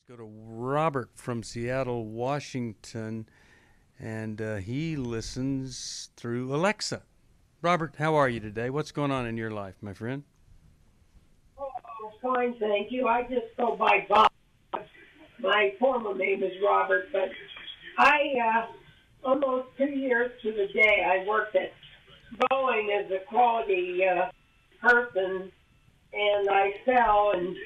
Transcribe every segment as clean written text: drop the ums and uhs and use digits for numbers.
Go to Robert from Seattle, Washington, and he listens through Alexa. Robert, how are you today? What's going on in your life, my friend? Oh, fine, thank you. I just go by Bob. My formal name is Robert, but I, almost 2 years to the day, I worked at Boeing as a quality person, and I fell, and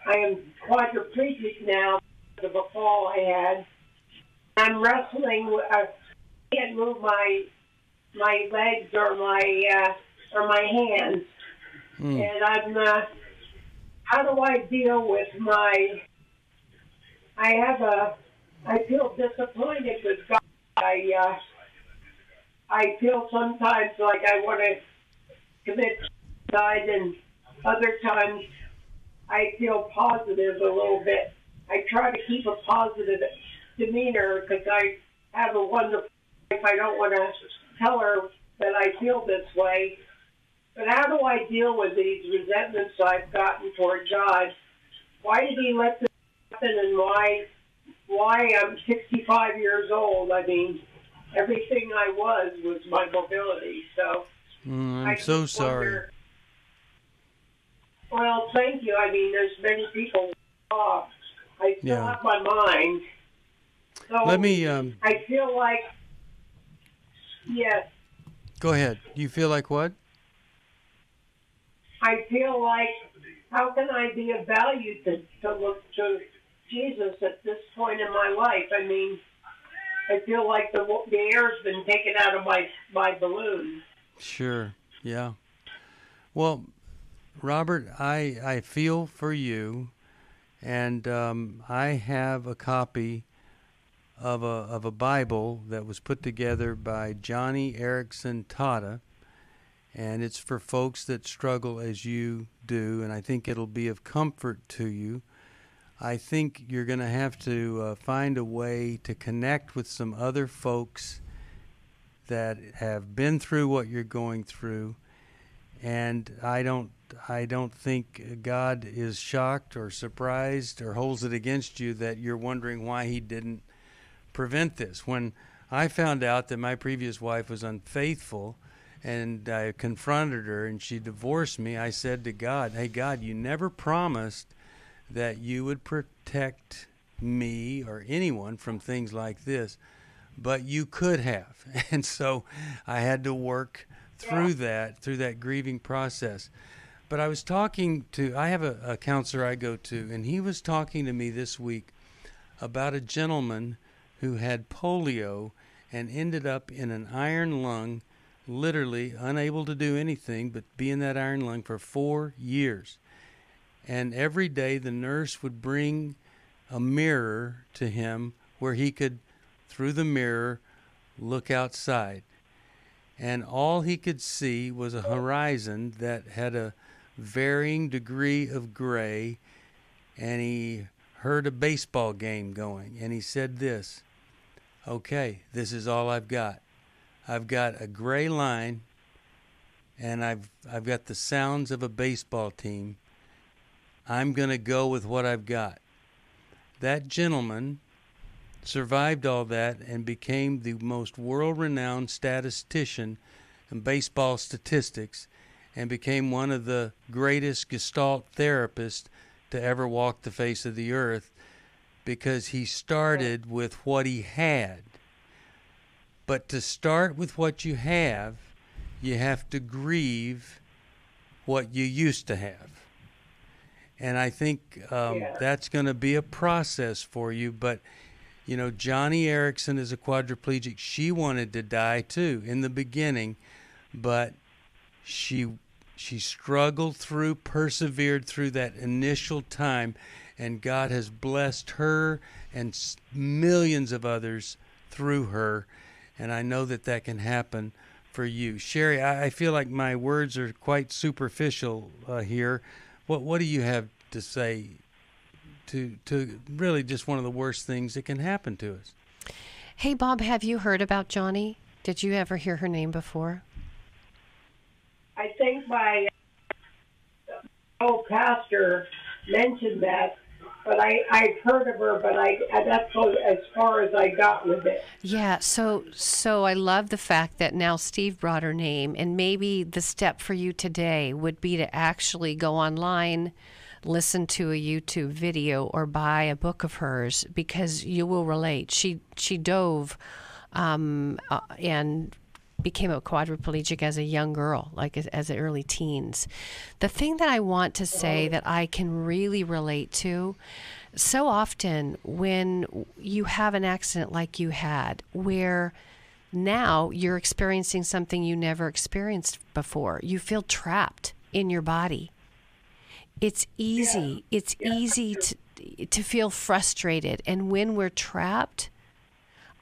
I am quadriplegic now because of a fall I had. I'm wrestling. I can't move my legs or my hands, and I'm. How do I deal with my? I feel disappointed with God. I feel sometimes like I want to commit suicide, and other times I feel positive a little bit. I try to keep a positive demeanor because I have a wonderful life. I don't want to tell her that I feel this way. But how do I deal with these resentments I've gotten toward God? Why did he let this happen, and why I'm 65 years old? I mean, everything I was my mobility. So I'm so sorry. Well, thank you. I mean, there's many people off. I still have my mind. So let me. I feel like, yes. Go ahead. You feel like what? I feel like, how can I be of value to look to Jesus at this point in my life? I mean, I feel like the air's been taken out of my balloon. Sure. Yeah. Well, Robert, I feel for you, and I have a copy of a Bible that was put together by Johnny Erickson Tata, and it's for folks that struggle as you do, and I think it'll be of comfort to you. I think you're going to have to find a way to connect with some other folks that have been through what you're going through, and I don't think God is shocked or surprised or holds it against you that you're wondering why he didn't prevent this. When I found out that my previous wife was unfaithful and I confronted her and she divorced me, I said to God, hey, God, you never promised that you would protect me or anyone from things like this, but you could have. And so I had to work through that grieving process. But I have a counselor I go to, and he was talking to me this week about a gentleman who had polio and ended up in an iron lung, literally unable to do anything but be in that iron lung for 4 years. And every day the nurse would bring a mirror to him where he could, through the mirror, look outside. And all he could see was a horizon that had a varying degree of gray, and he heard a baseball game going, and he said this, okay, this is all I've got. I've got a gray line, and I've got the sounds of a baseball team. I'm going to go with what I've got. That gentleman survived all that and became the most world-renowned statistician in baseball statistics, and became one of the greatest Gestalt therapists to ever walk the face of the earth, because he started with what he had. But to start with what you have to grieve what you used to have. And I think that's going to be a process for you. But, you know, Johnny Erickson is a quadriplegic. She wanted to die too in the beginning, but she struggled through, persevered through that initial time, and God has blessed her and millions of others through her. And I know that can happen for you. Sherry, I feel like my words are quite superficial here. What do you have to say to really just one of the worst things that can happen to us? Hey, Bob, have you heard about Johnny? Did you ever hear her name before? I think my old pastor mentioned that, but I've heard of her, but that's as far as I got with it. Yeah, so I love the fact that now Steve brought her name, and maybe the step for you today would be to actually go online, listen to a YouTube video, or buy a book of hers, because you will relate. She dove and became a quadriplegic as a young girl, like as early teens. The thing that I want to say that I can really relate to, so often when you have an accident like you had, where now you're experiencing something you never experienced before, you feel trapped in your body. It's easy. It's easy to feel frustrated. And when we're trapped,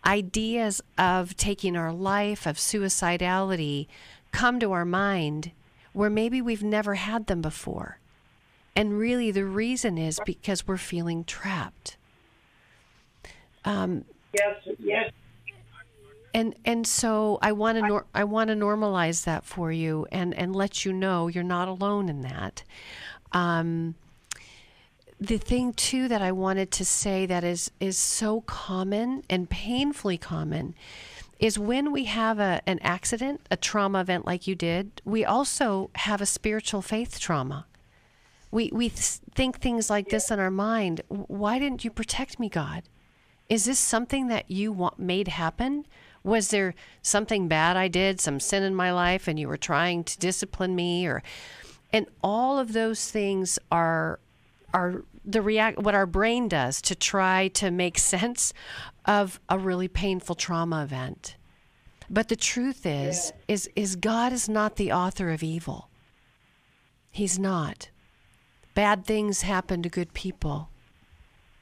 ideas of taking our life, of suicidality, come to our mind where maybe we've never had them before. And really the reason is because we're feeling trapped. Yes. And so I want to normalize that for you and let you know you're not alone in that. The thing, too, that I wanted to say that is so common and painfully common is when we have an accident, a trauma event like you did, we also have a spiritual faith trauma. We think things like this in our mind. Why didn't you protect me, God? Is this something that you made happen? Was there something bad I did, some sin in my life, and you were trying to discipline me? And all of those things are what our brain does to try to make sense of a really painful trauma event. But the truth is God is not the author of evil. He's not. Bad things happen to good people.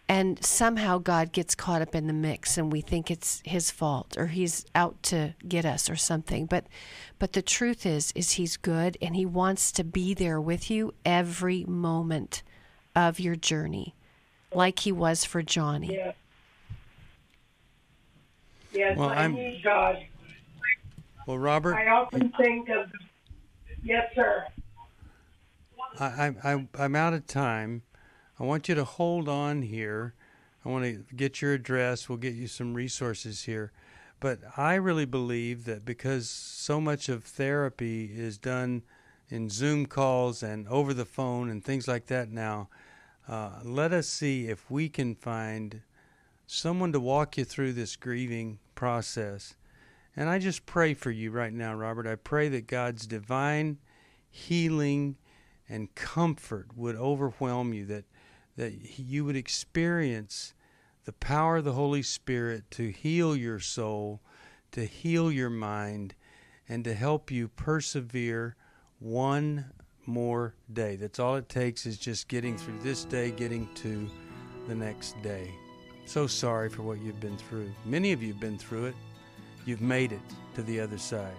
And somehow God gets caught up in the mix and we think it's his fault or he's out to get us or something. But the truth is he's good and he wants to be there with you every moment of your journey, like he was for Johnny. Yeah. Yes, Well, I need God. Well, Robert, I often think of. Yes, sir. I'm out of time. I want you to hold on here. I want to get your address. We'll get you some resources here. But I really believe that because so much of therapy is done in Zoom calls and over the phone and things like that now, let us see if we can find someone to walk you through this grieving process. And I just pray for you right now, Robert. I pray that God's divine healing and comfort would overwhelm you, that you would experience the power of the Holy Spirit to heal your soul, to heal your mind, and to help you persevere one more day. That's all it takes, is just getting through this day, getting to the next day. So sorry for what you've been through. Many of you have been through it. You've made it to the other side.